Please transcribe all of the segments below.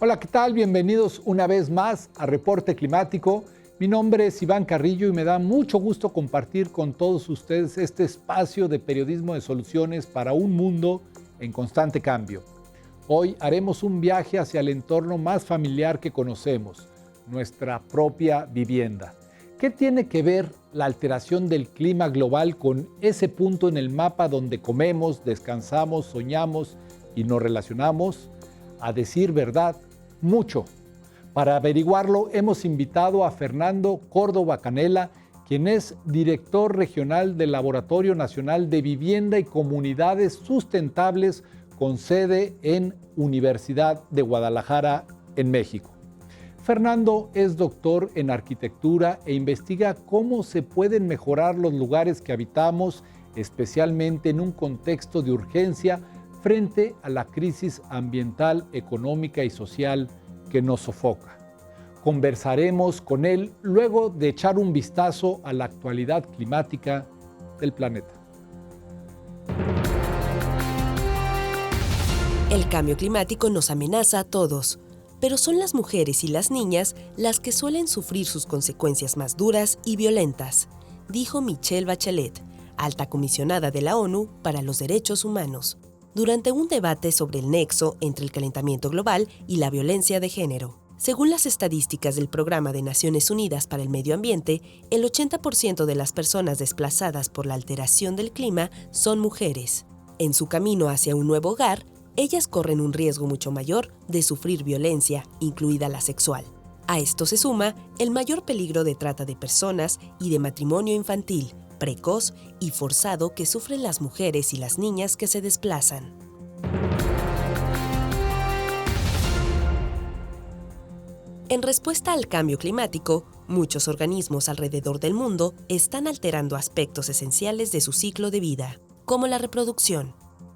Hola, ¿qué tal? Bienvenidos una vez más a Reporte Climático. Mi nombre es Iván Carrillo y me da mucho gusto compartir con todos ustedes este espacio de periodismo de soluciones para un mundo en constante cambio. Hoy haremos un viaje hacia el entorno más familiar que conocemos, nuestra propia vivienda. ¿Qué tiene que ver la alteración del clima global con ese punto en el mapa donde comemos, descansamos, soñamos y nos relacionamos? A decir verdad, mucho. Para averiguarlo, hemos invitado a Fernando Córdoba Canela, quien es director regional del Laboratorio Nacional de Vivienda y Comunidades Sustentables con sede en Universidad de Guadalajara, en México. Fernando es doctor en arquitectura e investiga cómo se pueden mejorar los lugares que habitamos, especialmente en un contexto de urgencia frente a la crisis ambiental, económica y social que nos sofoca. Conversaremos con él luego de echar un vistazo a la actualidad climática del planeta. El cambio climático nos amenaza a todos, pero son las mujeres y las niñas las que suelen sufrir sus consecuencias más duras y violentas, dijo Michelle Bachelet, alta comisionada de la ONU para los Derechos Humanos, durante un debate sobre el nexo entre el calentamiento global y la violencia de género. Según las estadísticas del Programa de Naciones Unidas para el Medio Ambiente, el 80% de las personas desplazadas por la alteración del clima son mujeres. En su camino hacia un nuevo hogar, ellas corren un riesgo mucho mayor de sufrir violencia, incluida la sexual. A esto se suma el mayor peligro de trata de personas y de matrimonio infantil, precoz y forzado que sufren las mujeres y las niñas que se desplazan. En respuesta al cambio climático, muchos organismos alrededor del mundo están alterando aspectos esenciales de su ciclo de vida, como la reproducción.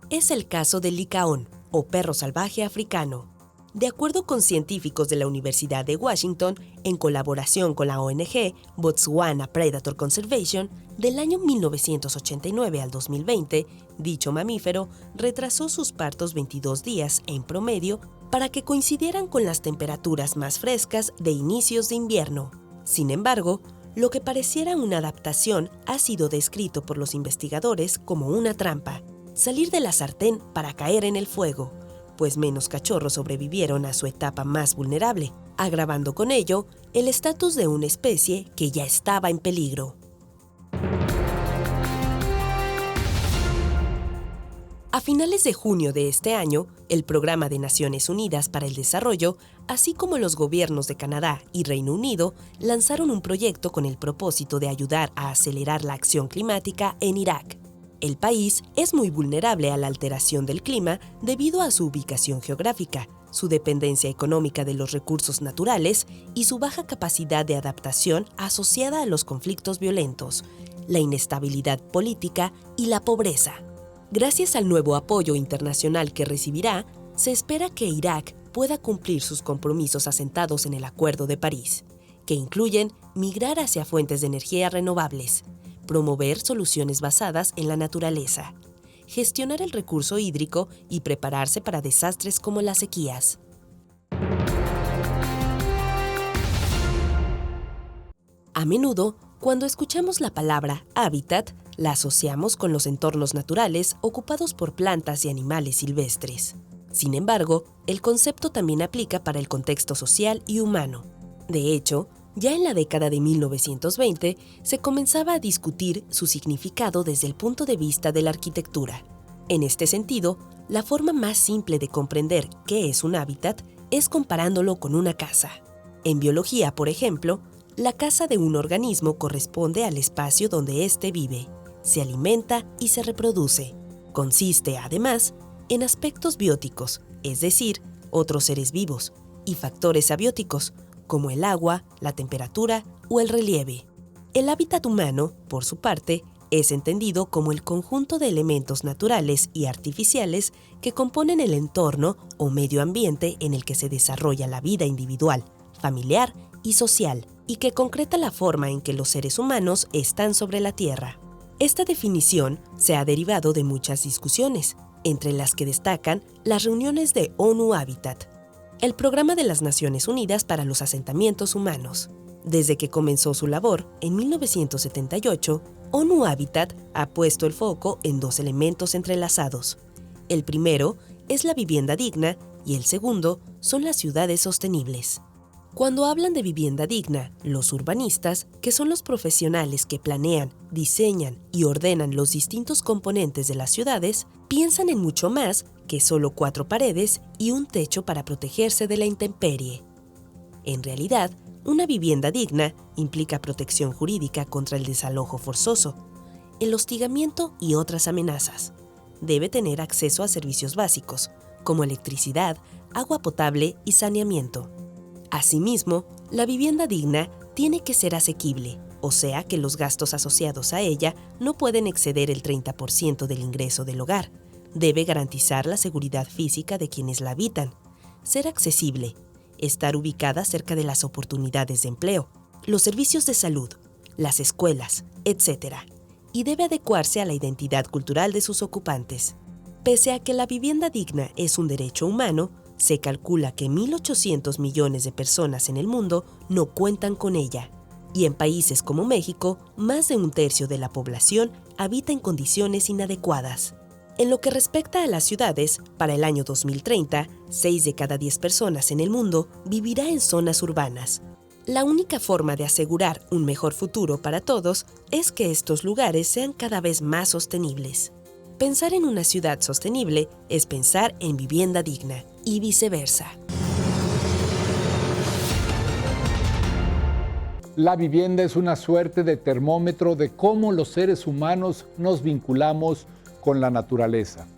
Es el caso del licaón, o perro salvaje africano. De acuerdo con científicos de la Universidad de Washington, en colaboración con la ONG Botswana Predator Conservation, del año 1989 al 2020, dicho mamífero retrasó sus partos 22 días en promedio para que coincidieran con las temperaturas más frescas de inicios de invierno. Sin embargo, lo que pareciera una adaptación ha sido descrito por los investigadores como una trampa, salir de la sartén para caer en el fuego, pues menos cachorros sobrevivieron a su etapa más vulnerable, agravando con ello el estatus de una especie que ya estaba en peligro. A finales de junio de este año, el Programa de Naciones Unidas para el Desarrollo, así como los gobiernos de Canadá y Reino Unido, lanzaron un proyecto con el propósito de ayudar a acelerar la acción climática en Irak. El país es muy vulnerable a la alteración del clima debido a su ubicación geográfica, su dependencia económica de los recursos naturales y su baja capacidad de adaptación asociada a los conflictos violentos, la inestabilidad política y la pobreza. Gracias al nuevo apoyo internacional que recibirá, se espera que Irak pueda cumplir sus compromisos asentados en el Acuerdo de París, que incluyen migrar hacia fuentes de energía renovables, promover soluciones basadas en la naturaleza, gestionar el recurso hídrico y prepararse para desastres como las sequías. A menudo, cuando escuchamos la palabra hábitat, la asociamos con los entornos naturales ocupados por plantas y animales silvestres. Sin embargo, el concepto también aplica para el contexto social y humano. De hecho, ya en la década de 1920 se comenzaba a discutir su significado desde el punto de vista de la arquitectura. En este sentido, la forma más simple de comprender qué es un hábitat es comparándolo con una casa. En biología, por ejemplo, la casa de un organismo corresponde al espacio donde éste vive, se alimenta y se reproduce. Consiste, además, en aspectos bióticos, es decir, otros seres vivos, y factores abióticos, como el agua, la temperatura o el relieve. El hábitat humano, por su parte, es entendido como el conjunto de elementos naturales y artificiales que componen el entorno o medio ambiente en el que se desarrolla la vida individual, familiar y social, y que concreta la forma en que los seres humanos están sobre la Tierra. Esta definición se ha derivado de muchas discusiones, entre las que destacan las reuniones de ONU Habitat. el Programa de las Naciones Unidas para los Asentamientos Humanos. Desde que comenzó su labor, en 1978, ONU Habitat ha puesto el foco en dos elementos entrelazados. El primero es la vivienda digna y el segundo son las ciudades sostenibles. Cuando hablan de vivienda digna, los urbanistas, que son los profesionales que planean, diseñan y ordenan los distintos componentes de las ciudades, piensan en mucho más que solo 4 paredes y un techo para protegerse de la intemperie. En realidad, una vivienda digna implica protección jurídica contra el desalojo forzoso, el hostigamiento y otras amenazas. Debe tener acceso a servicios básicos, como electricidad, agua potable y saneamiento. Asimismo, la vivienda digna tiene que ser asequible, o sea que los gastos asociados a ella no pueden exceder el 30% del ingreso del hogar. Debe garantizar la seguridad física de quienes la habitan, ser accesible, estar ubicada cerca de las oportunidades de empleo, los servicios de salud, las escuelas, etc. Y debe adecuarse a la identidad cultural de sus ocupantes. Pese a que la vivienda digna es un derecho humano, se calcula que 1.800 millones de personas en el mundo no cuentan con ella. Y en países como México, más de un tercio de la población habita en condiciones inadecuadas. En lo que respecta a las ciudades, para el año 2030, 6 de cada 10 personas en el mundo vivirá en zonas urbanas. La única forma de asegurar un mejor futuro para todos es que estos lugares sean cada vez más sostenibles. Pensar en una ciudad sostenible es pensar en vivienda digna y viceversa. La vivienda es una suerte de termómetro de cómo los seres humanos nos vinculamos con la naturaleza.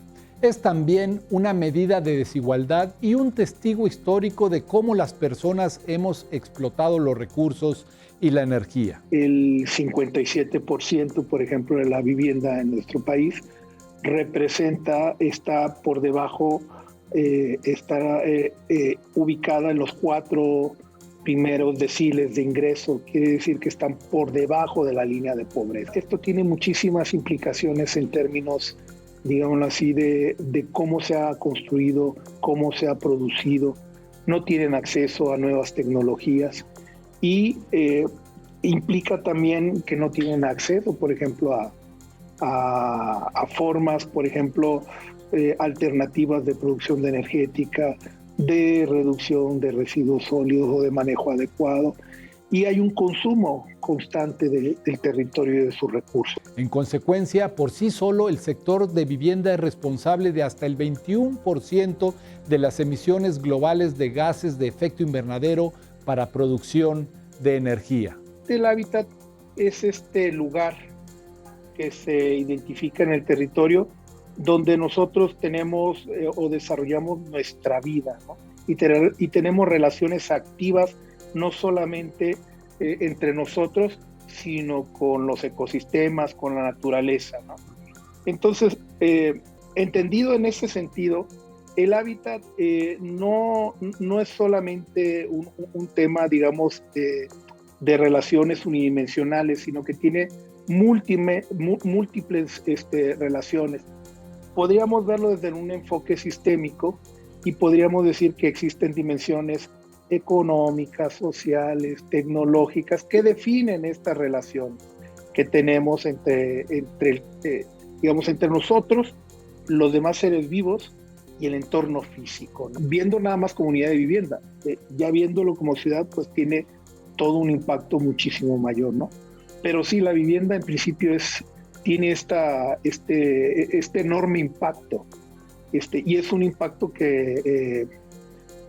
Es también una medida de desigualdad y un testigo histórico de cómo las personas hemos explotado los recursos y la energía. El 57%, por ejemplo, de la vivienda en nuestro país está por debajo, está ubicada en los 4 primeros deciles de ingreso, quiere decir que están por debajo de la línea de pobreza. Esto tiene muchísimas implicaciones en términos, digámoslo así, de cómo se ha construido, cómo se ha producido. No tienen acceso a nuevas tecnologías y implica también que no tienen acceso, por ejemplo, a formas, por ejemplo, alternativas de producción de energética, de reducción de residuos sólidos o de manejo adecuado, y hay un consumo constante del territorio y de sus recursos. En consecuencia, por sí solo, el sector de vivienda es responsable de hasta el 21% de las emisiones globales de gases de efecto invernadero para producción de energía. El hábitat es este lugar que se identifica en el territorio donde nosotros tenemos o desarrollamos nuestra vida, ¿no? Y tenemos relaciones activas no solamente entre nosotros, sino con los ecosistemas, con la naturaleza, ¿no? Entonces, entendido en ese sentido, el hábitat no es solamente un tema, digamos, de relaciones unidimensionales, sino que tiene múltiples relaciones. Podríamos verlo desde un enfoque sistémico y podríamos decir que existen dimensiones económicas, sociales, tecnológicas que definen esta relación que tenemos entre nosotros, los demás seres vivos y el entorno físico, ¿no? Viendo nada más como unidad de vivienda, ya viéndolo como ciudad, pues tiene todo un impacto muchísimo mayor, ¿no? Pero sí, la vivienda en principio tiene este enorme impacto, y es un impacto que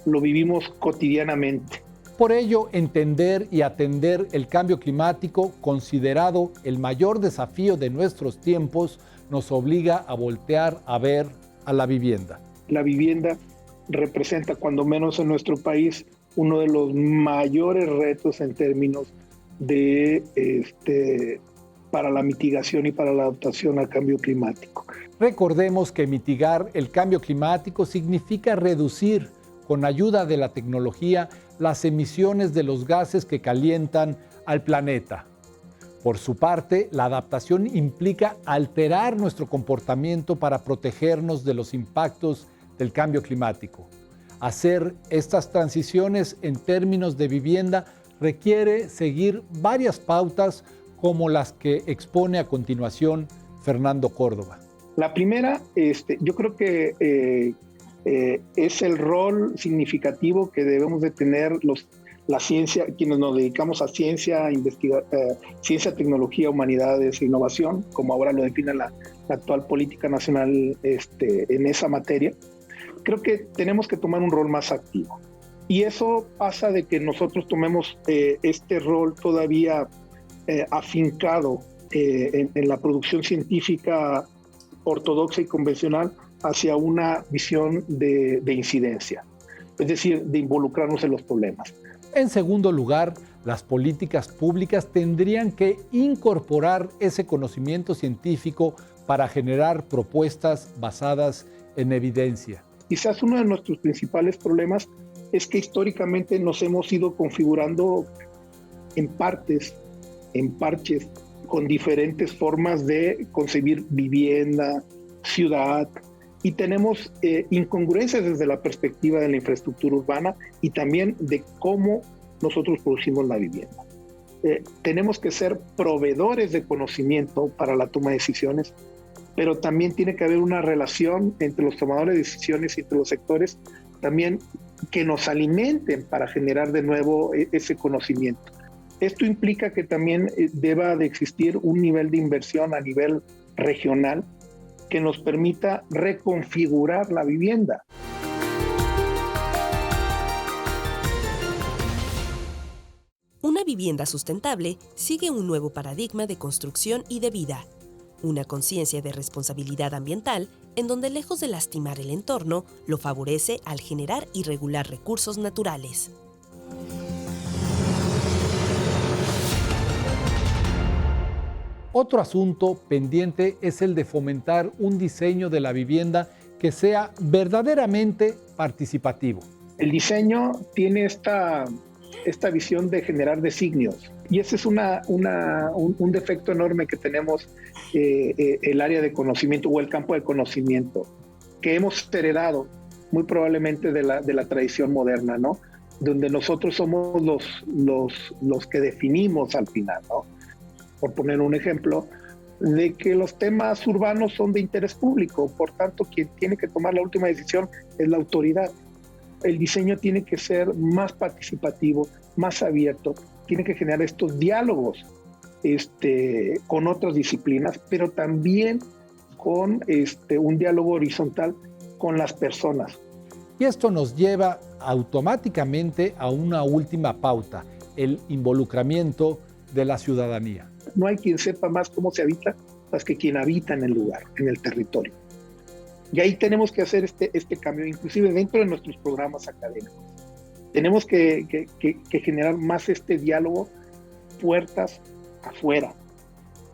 lo vivimos cotidianamente. Por ello, entender y atender el cambio climático, considerado el mayor desafío de nuestros tiempos, nos obliga a voltear a ver a la vivienda. La vivienda representa, cuando menos en nuestro país, uno de los mayores retos en términos de para la mitigación y para la adaptación al cambio climático. Recordemos que mitigar el cambio climático significa reducir, con ayuda de la tecnología, las emisiones de los gases que calientan al planeta. Por su parte, la adaptación implica alterar nuestro comportamiento para protegernos de los impactos del cambio climático. Hacer estas transiciones en términos de vivienda requiere seguir varias pautas como las que expone a continuación Fernando Córdoba. La primera, yo creo que es el rol significativo que debemos de tener la ciencia, quienes nos dedicamos a ciencia, ciencia, tecnología, humanidades e innovación, como ahora lo define la actual política nacional en esa materia. Creo que tenemos que tomar un rol más activo. Y eso pasa de que nosotros tomemos este rol todavía afincado en la producción científica ortodoxa y convencional hacia una visión de incidencia, es decir, de involucrarnos en los problemas. En segundo lugar, las políticas públicas tendrían que incorporar ese conocimiento científico para generar propuestas basadas en evidencia. Quizás uno de nuestros principales problemas es que históricamente nos hemos ido configurando en parches, con diferentes formas de concebir vivienda, ciudad, y tenemos incongruencias desde la perspectiva de la infraestructura urbana y también de cómo nosotros producimos la vivienda. Tenemos que ser proveedores de conocimiento para la toma de decisiones, pero también tiene que haber una relación entre los tomadores de decisiones y entre los sectores también que nos alimenten para generar de nuevo ese conocimiento. Esto implica que también deba de existir un nivel de inversión a nivel regional que nos permita reconfigurar la vivienda. Una vivienda sustentable sigue un nuevo paradigma de construcción y de vida. Una conciencia de responsabilidad ambiental en donde, lejos de lastimar el entorno, lo favorece al generar y regular recursos naturales. Otro asunto pendiente es el de fomentar un diseño de la vivienda que sea verdaderamente participativo. El diseño tiene esta visión de generar designios, y ese es un defecto enorme que tenemos el área de conocimiento o el campo de conocimiento, que hemos heredado muy probablemente de la tradición moderna, ¿no? Donde nosotros somos los que definimos al final, ¿no? Por poner un ejemplo, de que los temas urbanos son de interés público, por tanto, quien tiene que tomar la última decisión es la autoridad. El diseño tiene que ser más participativo, más abierto, tiene que generar estos diálogos con otras disciplinas, pero también con un diálogo horizontal con las personas. Y esto nos lleva automáticamente a una última pauta, el involucramiento de la ciudadanía. No hay quien sepa más cómo se habita más que quien habita en el lugar, en el territorio. Y ahí tenemos que hacer este cambio, inclusive dentro de nuestros programas académicos. Tenemos que generar más este diálogo, puertas afuera,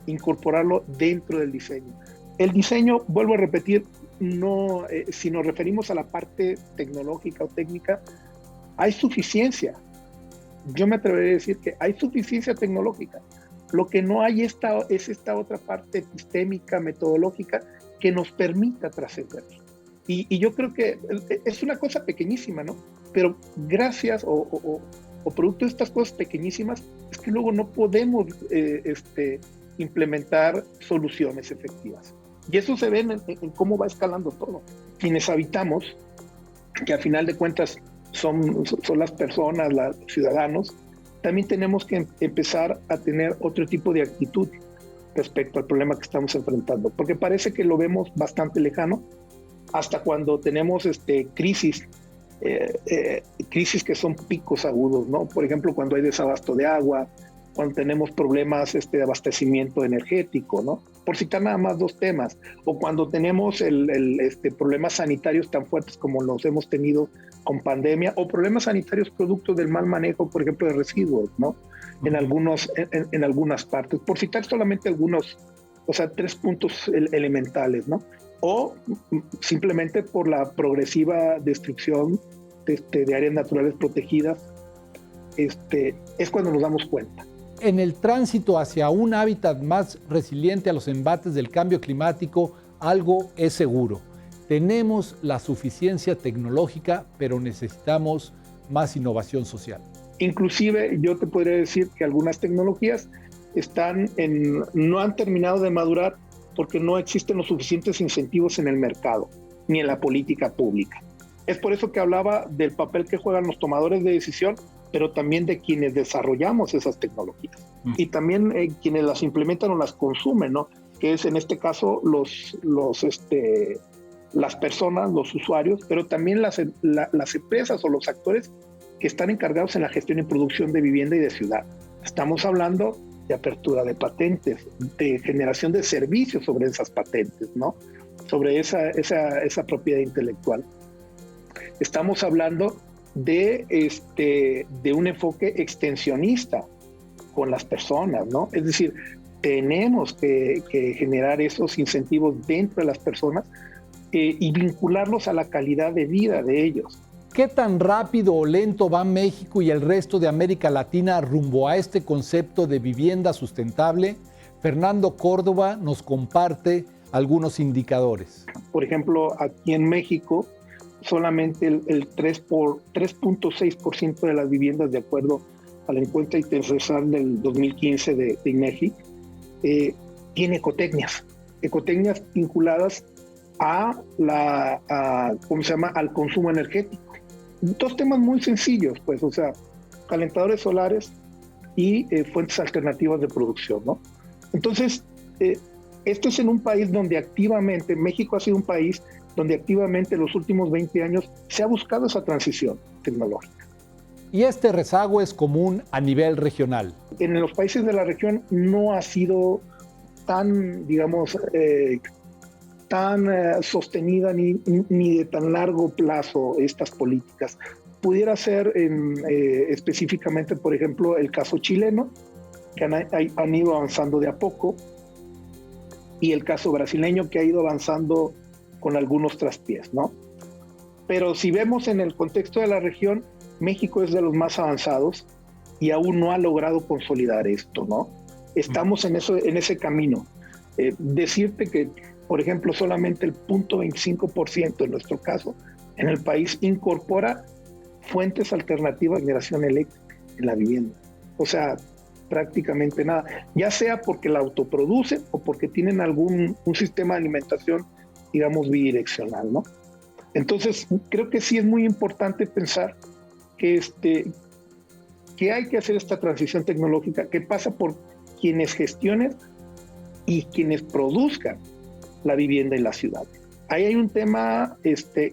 incorporarlo dentro del diseño. El diseño, vuelvo a repetir, no, si nos referimos a la parte tecnológica o técnica, hay suficiencia. Yo me atrevería a decir que hay suficiencia tecnológica. Lo que no hay es esta otra parte epistémica, metodológica, que nos permita trascender. Y yo creo que es una cosa pequeñísima, ¿no? Pero gracias o producto de estas cosas pequeñísimas, es que luego no podemos implementar soluciones efectivas. Y eso se ve en cómo va escalando todo. Quienes habitamos, que a final de cuentas son las personas, los ciudadanos, también tenemos que empezar a tener otro tipo de actitud respecto al problema que estamos enfrentando, porque parece que lo vemos bastante lejano, hasta cuando tenemos crisis que son picos agudos, ¿no? Por ejemplo, cuando hay desabasto de agua, cuando tenemos problemas de abastecimiento energético, ¿no? Por citar nada más dos temas, o cuando tenemos problemas sanitarios tan fuertes como los hemos tenido con pandemia, o problemas sanitarios producto del mal manejo, por ejemplo, de residuos, ¿no? En algunas partes, por citar solamente algunos, o sea, 3 puntos elementales, ¿no? O simplemente por la progresiva destrucción de áreas naturales protegidas, es cuando nos damos cuenta. En el tránsito hacia un hábitat más resiliente a los embates del cambio climático, algo es seguro. Tenemos la suficiencia tecnológica, pero necesitamos más innovación social. Inclusive yo te podría decir que algunas tecnologías no han terminado de madurar porque no existen los suficientes incentivos en el mercado ni en la política pública. Es por eso que hablaba del papel que juegan los tomadores de decisión, pero también de quienes desarrollamos esas tecnologías y también quienes las implementan o las consumen, ¿no? Que es en este caso las personas, los usuarios, pero también las empresas o los actores que están encargados en la gestión y producción de vivienda y de ciudad. Estamos hablando de apertura de patentes, de generación de servicios sobre esas patentes, ¿no? Sobre esa propiedad intelectual. Estamos hablando de un enfoque extensionista con las personas, ¿no? Es decir, tenemos que generar esos incentivos dentro de las personas y vincularlos a la calidad de vida de ellos. ¿Qué tan rápido o lento va México y el resto de América Latina rumbo a este concepto de vivienda sustentable? Fernando Córdoba nos comparte algunos indicadores. Por ejemplo, aquí en México, solamente el 3.6% de las viviendas, de acuerdo a la encuesta intercensal del 2015 de INEGI, tiene ecotecnias vinculadas al consumo energético. Dos temas muy sencillos, pues, o sea, calentadores solares y fuentes alternativas de producción, ¿no? Entonces, esto es en un país donde activamente, México ha sido un país donde activamente en los últimos 20 años se ha buscado esa transición tecnológica. Y este rezago es común a nivel regional. En los países de la región no ha sido tan, digamos, sostenida ni de tan largo plazo estas políticas. Pudiera ser específicamente, por ejemplo, el caso chileno, que han ido avanzando de a poco, y el caso brasileño, que ha ido avanzando con algunos traspiés, ¿no? Pero si vemos en el contexto de la región, México es de los más avanzados y aún no ha logrado consolidar esto, ¿no? Estamos en ese camino. Decirte que, por ejemplo, solamente el 0.25% en nuestro caso, en el país, incorpora fuentes alternativas de generación eléctrica en la vivienda. O sea, prácticamente nada. Ya sea porque la autoproducen o porque tienen un sistema de alimentación, digamos, bidireccional, ¿no? Entonces, creo que sí es muy importante pensar que hay que hacer esta transición tecnológica que pasa por quienes gestionen y quienes produzcan la vivienda y la ciudad. Ahí hay un tema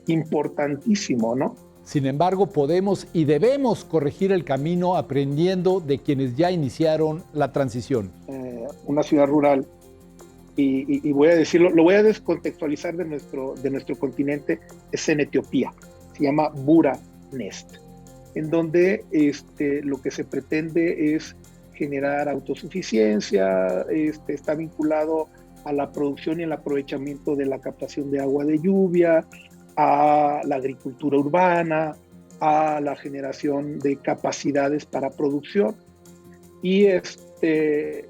importantísimo, ¿no? Sin embargo, podemos y debemos corregir el camino aprendiendo de quienes ya iniciaron la transición. Una ciudad rural, y voy a decirlo, lo voy a descontextualizar de nuestro continente, es en Etiopía, se llama Bura Nest, en donde lo que se pretende es generar autosuficiencia, está vinculado a la producción y el aprovechamiento de la captación de agua de lluvia, a la agricultura urbana, a la generación de capacidades para producción. Y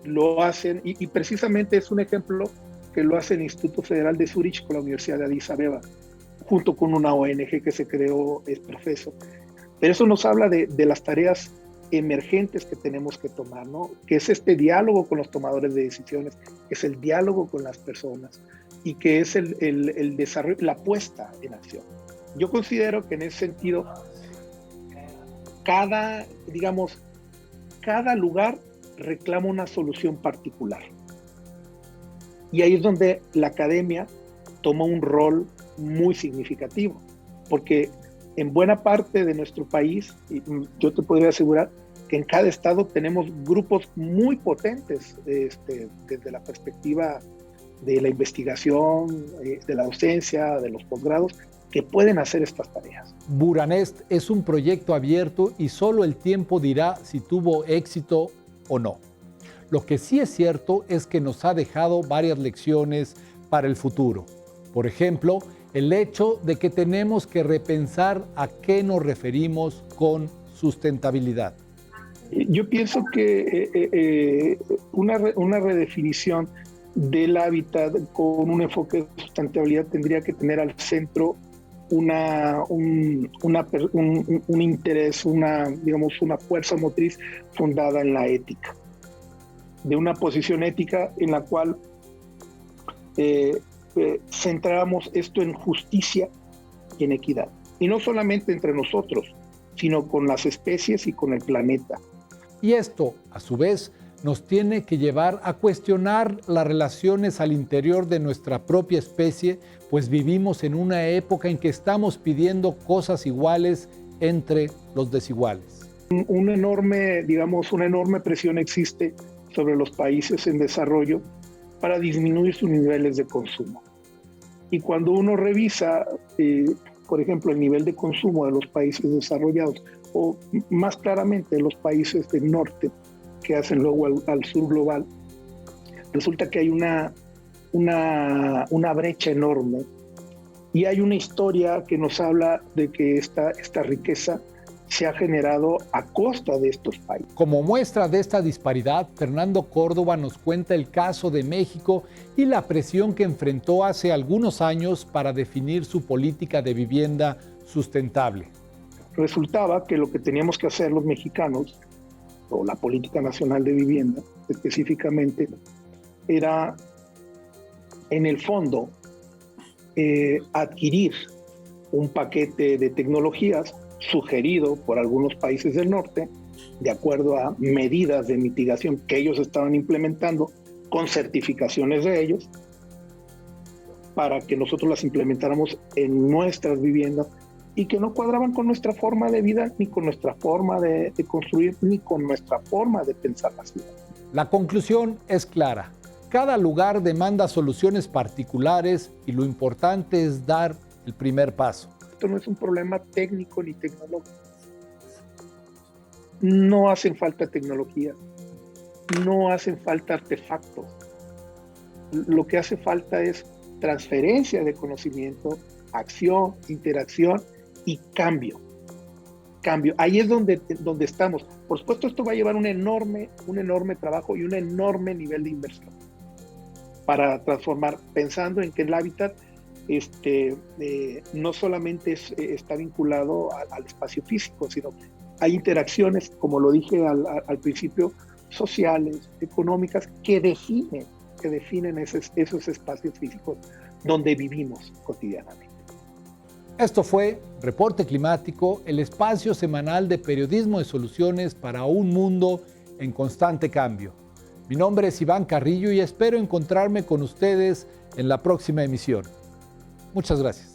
lo hacen, y precisamente es un ejemplo que lo hace el Instituto Federal de Zurich con la Universidad de Addis Abeba, junto con una ONG que se creó, es Profeso. Pero eso nos habla de las tareas emergentes que tenemos que tomar, ¿no? Que es este diálogo con los tomadores de decisiones, que es el diálogo con las personas y que es el desarrollo, la puesta en acción. Yo considero que en ese sentido, cada lugar reclama una solución particular. Y ahí es donde la academia toma un rol muy significativo, porque en buena parte de nuestro país, y yo te podría asegurar que en cada estado tenemos grupos muy potentes desde la perspectiva de la investigación, de la docencia, de los posgrados, que pueden hacer estas tareas. Bura Nest es un proyecto abierto y solo el tiempo dirá si tuvo éxito o no. Lo que sí es cierto es que nos ha dejado varias lecciones para el futuro. Por ejemplo, el hecho de que tenemos que repensar a qué nos referimos con sustentabilidad. Yo pienso que una redefinición del hábitat con un enfoque de sustentabilidad tendría que tener al centro un interés, una fuerza motriz fundada en la ética, de una posición ética en la cual centramos esto en justicia y en equidad. Y no solamente entre nosotros, sino con las especies y con el planeta. Y esto, a su vez, nos tiene que llevar a cuestionar las relaciones al interior de nuestra propia especie, pues vivimos en una época en que estamos pidiendo cosas iguales entre los desiguales. Una enorme presión existe sobre los países en desarrollo para disminuir sus niveles de consumo. Y cuando uno revisa, por ejemplo, el nivel de consumo de los países desarrollados, o más claramente de los países del norte, que hacen luego al sur global, resulta que hay una brecha enorme. Y hay una historia que nos habla de que esta riqueza se ha generado a costa de estos países. Como muestra de esta disparidad, Fernando Córdoba nos cuenta el caso de México y la presión que enfrentó hace algunos años para definir su política de vivienda sustentable. Resultaba que lo que teníamos que hacer los mexicanos, o la Política Nacional de Vivienda específicamente, era, en el fondo, adquirir un paquete de tecnologías sugerido por algunos países del norte, de acuerdo a medidas de mitigación que ellos estaban implementando, con certificaciones de ellos, para que nosotros las implementáramos en nuestras viviendas y que no cuadraban con nuestra forma de vida, ni con nuestra forma de construir, ni con nuestra forma de pensar la ciudad. La conclusión es clara. Cada lugar demanda soluciones particulares y lo importante es dar el primer paso. Esto no es un problema técnico ni tecnológico. No hacen falta tecnología, no hacen falta artefactos. Lo que hace falta es transferencia de conocimiento, acción, interacción y cambio. Ahí es donde estamos. Por supuesto, esto va a llevar un enorme trabajo y un enorme nivel de inversión para transformar, pensando en que el hábitat no solamente está vinculado al espacio físico, sino hay interacciones, como lo dije al principio, sociales, económicas, que definen esos espacios físicos donde vivimos cotidianamente. Esto fue Reporte Climático, el espacio semanal de periodismo de soluciones para un mundo en constante cambio. Mi nombre es Iván Carrillo y espero encontrarme con ustedes en la próxima emisión. Muchas gracias.